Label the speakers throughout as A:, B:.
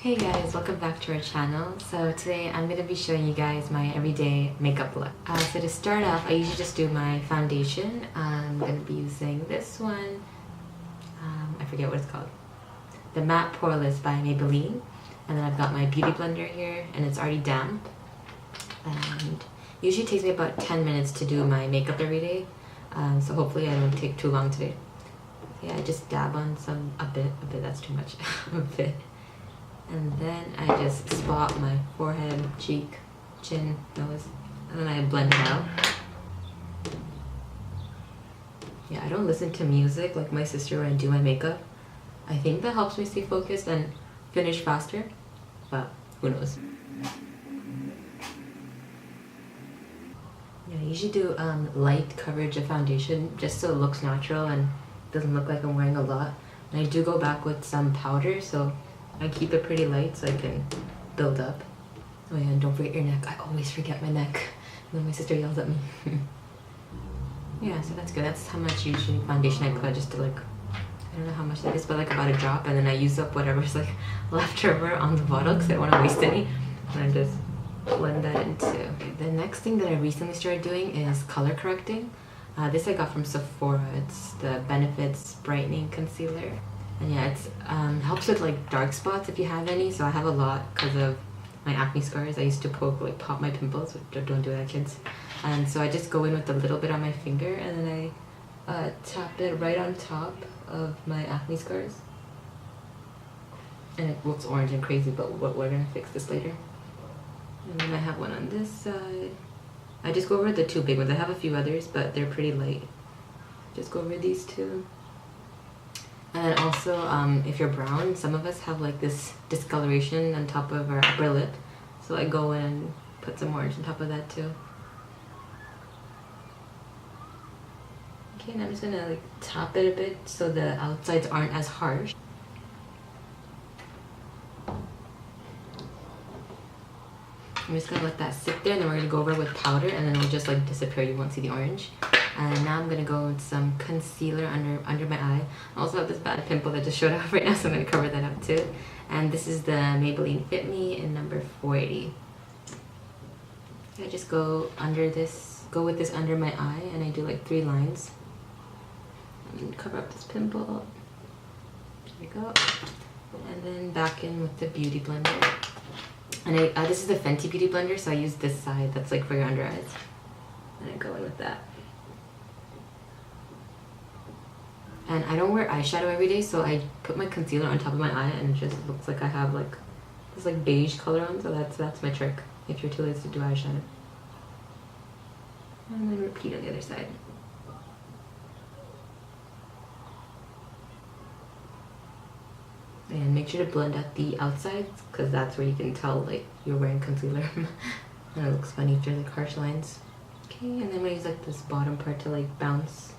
A: Hey guys, welcome back to our channel. So today I'm going to be showing you guys my everyday makeup look. So to start off, I usually just do my foundation. I'm going to be using this one. I forget what it's called. The Matte Poreless by Maybelline. And then I've got my beauty blender here and it's already damp. And usually it takes me about 10 minutes to do my makeup every day. So hopefully I don't take too long today. So yeah, I just dab on a bit, that's too much, a bit. And then I just spot my forehead, cheek, chin, nose, and then I blend it out. Yeah, I don't listen to music like my sister when I do my makeup. I think that helps me stay focused and finish faster, but who knows. Yeah, I usually do light coverage of foundation just so it looks natural and doesn't look like I'm wearing a lot. And I do go back with some powder, so I keep it pretty light so I can build up. Oh yeah, and don't forget your neck. I always forget my neck. And then my sister yells at me. Yeah, so that's good. That's how much usually foundation I put, just to like, I don't know how much that is, but like about a drop, and then I use up whatever's like left over on the bottle because I don't want to waste any. And I just blend that into. The next thing that I recently started doing is color correcting. This I got from Sephora. It's the Benefits Brightening Concealer. And yeah, it's helps with like dark spots if you have any. So I have a lot because of my acne scars. I used to pop my pimples, which don't do that, kids. And so I just go in with a little bit on my finger and then I tap it right on top of my acne scars. And it looks orange and crazy, but we're gonna fix this later. And then I have one on this side. I just go over the two big ones. I have a few others, but they're pretty light. Just go over these two. And then also, if you're brown, some of us have like this discoloration on top of our upper lip. So I go in and put some orange on top of that too. Okay, and I'm just gonna like tap it a bit so the outsides aren't as harsh. I'm just gonna let that sit there, and then we're gonna go over with powder, and then it'll just like disappear. You won't see the orange. And now I'm gonna go with some concealer under my eye. I also have this bad pimple that just showed up right now, so I'm gonna cover that up too. And this is the Maybelline Fit Me in number 480. I just go with this under my eye, and I do like 3 lines. And cover up this pimple. There we go. And then back in with the beauty blender. And this is the Fenty Beauty Blender, so I use this side that's like for your under eyes. And I go in with that. And I don't wear eyeshadow every day, so I put my concealer on top of my eye and it just looks like I have like this like beige color on, so that's my trick if you're too lazy to do eyeshadow. And then repeat on the other side. And make sure to blend out the outsides, because that's where you can tell like you're wearing concealer. And it looks funny if there's like harsh lines. Okay, and then I'm gonna use like this bottom part to like bounce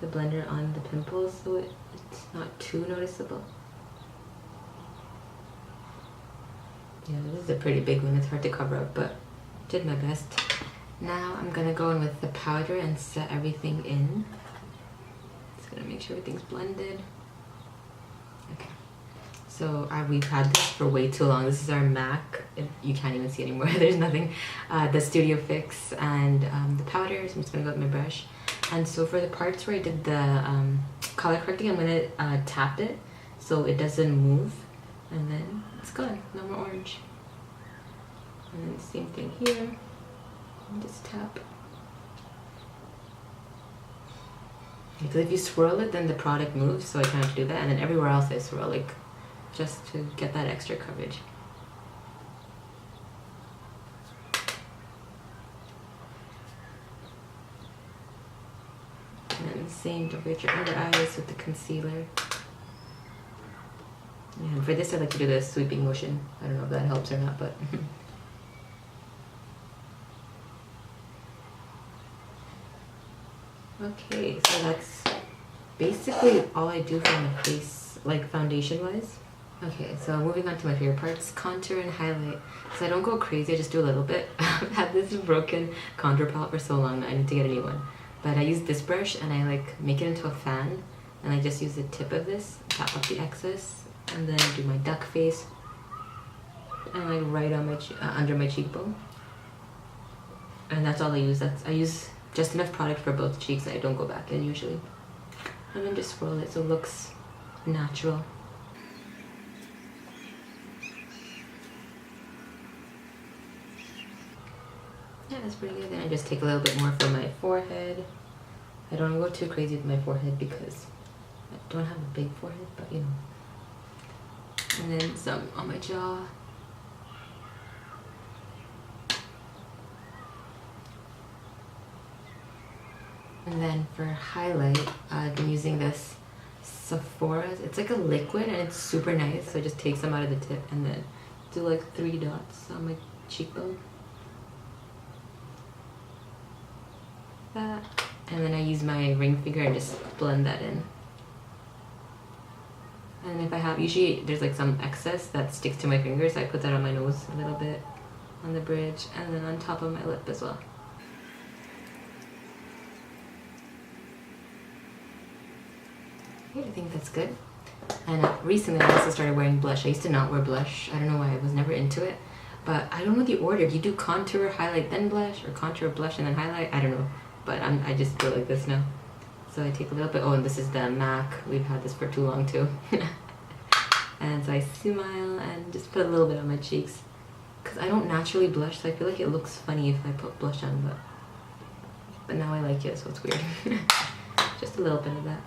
A: the blender on the pimples so it's not too noticeable. Yeah, this is a pretty big one. It's hard to cover up, but did my best. Now I'm gonna go in with the powder and set everything in. Just gonna make sure everything's blended. Okay. So we've had this for way too long. This is our MAC. You can't even see anymore. There's nothing. The Studio Fix and the powder. So I'm just gonna go with my brush. And so for the parts where I did the color correcting, I'm gonna tap it so it doesn't move, and then it's gone. No more orange. And then same thing here. And just tap. Because if you swirl it, then the product moves. So I try not to do that. And then everywhere else I swirl, like just to get that extra coverage. And same, don't forget your under eyes with the concealer. And for this I like to do the sweeping motion. I don't know if that helps or not, but okay, so that's basically all I do for my face, like foundation wise. Okay, so moving on to my favorite parts, contour and highlight. So I don't go crazy, I just do a little bit. I've had this broken contour palette for so long that I need to get a new one. But I use this brush and I like make it into a fan, and I just use the tip of this, tap up the excess, and then do my duck face. and like right on my under my cheekbone. And that's all I use. I use just enough product for both cheeks. I don't go back in usually. And then just swirl it so it looks natural. Yeah, that's pretty good. Then I just take a little bit more for my forehead. I don't go too crazy with my forehead because I don't have a big forehead, but you know. And then some on my jaw. And then for highlight, I've been using this Sephora's. It's like a liquid and it's super nice. So I just take some out of the tip and then do like 3 dots on my cheekbone. That. And then I use my ring finger and just blend that in. And if I have, usually there's like some excess that sticks to my fingers, so I put that on my nose a little bit, on the bridge, and then on top of my lip as well. I think that's good. And recently I also started wearing blush. I used to not wear blush. I don't know why, I was never into it. But I don't know the order. Do you do contour, highlight, then blush? Or contour, blush, and then highlight? I don't know. But I just do it like this now. So I take a little bit. Oh, and this is the MAC. We've had this for too long too. And so I smile and just put a little bit on my cheeks. Because I don't naturally blush, so I feel like it looks funny if I put blush on. But now I like it, so it's weird. Just a little bit of that.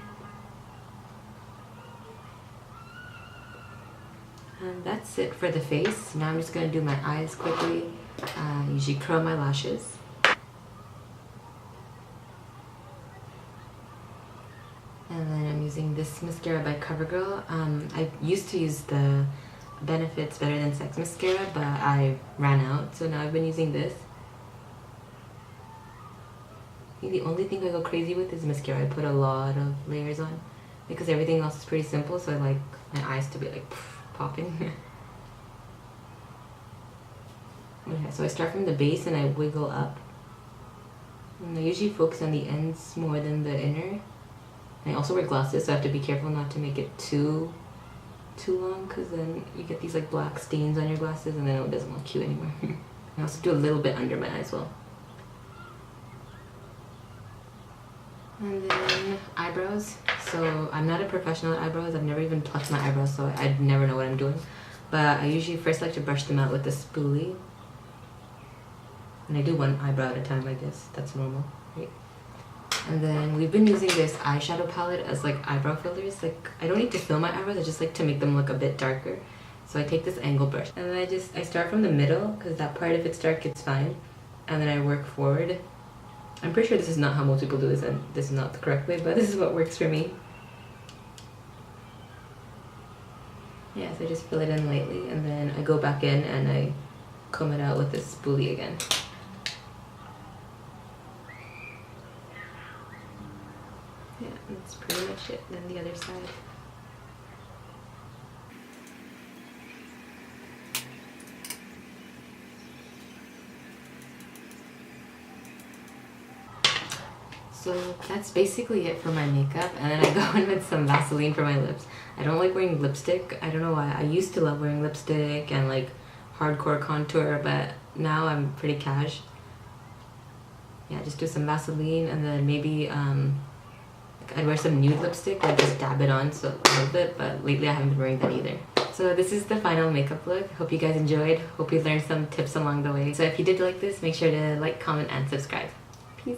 A: And that's it for the face. Now I'm just going to do my eyes quickly. I usually curl my lashes. And then I'm using this mascara by Covergirl. I used to use the Benefits Better Than Sex mascara, but I ran out. So now I've been using this. I think the only thing I go crazy with is mascara. I put a lot of layers on because everything else is pretty simple. So I like my eyes to be like popping. Okay, so I start from the base and I wiggle up. And I usually focus on the ends more than the inner. And I also wear glasses, so I have to be careful not to make it too long, because then you get these like black stains on your glasses and then it doesn't look cute anymore. I also do a little bit under my eye as well. And then eyebrows. So I'm not a professional at eyebrows. I've never even plucked my eyebrows, so I'd never know what I'm doing. But I usually first like to brush them out with a spoolie. And I do one eyebrow at a time, I guess. That's normal, right? And then we've been using this eyeshadow palette as like eyebrow fillers. Like, I don't need to fill my eyebrows, I just like to make them look a bit darker. So I take this angle brush and then I start from the middle, because that part, if it's dark, it's fine. And then I work forward. I'm pretty sure this is not how most people do this, and this is not the correct way, but this is what works for me. Yeah, so I just fill it in lightly, and then I go back in and I comb it out with this spoolie again. Yeah, that's pretty much it. Then the other side. So that's basically it for my makeup, and then I go in with some Vaseline for my lips. I don't like wearing lipstick. I don't know why. I used to love wearing lipstick and like hardcore contour, but now I'm pretty cash. Yeah, just do some Vaseline, and then maybe I'd wear some nude lipstick, like just dab it on so a little bit, but lately I haven't been wearing that either. So this is the final makeup look. Hope you guys enjoyed. Hope you learned some tips along the way. So if you did like this, make sure to like, comment, and subscribe. Peace.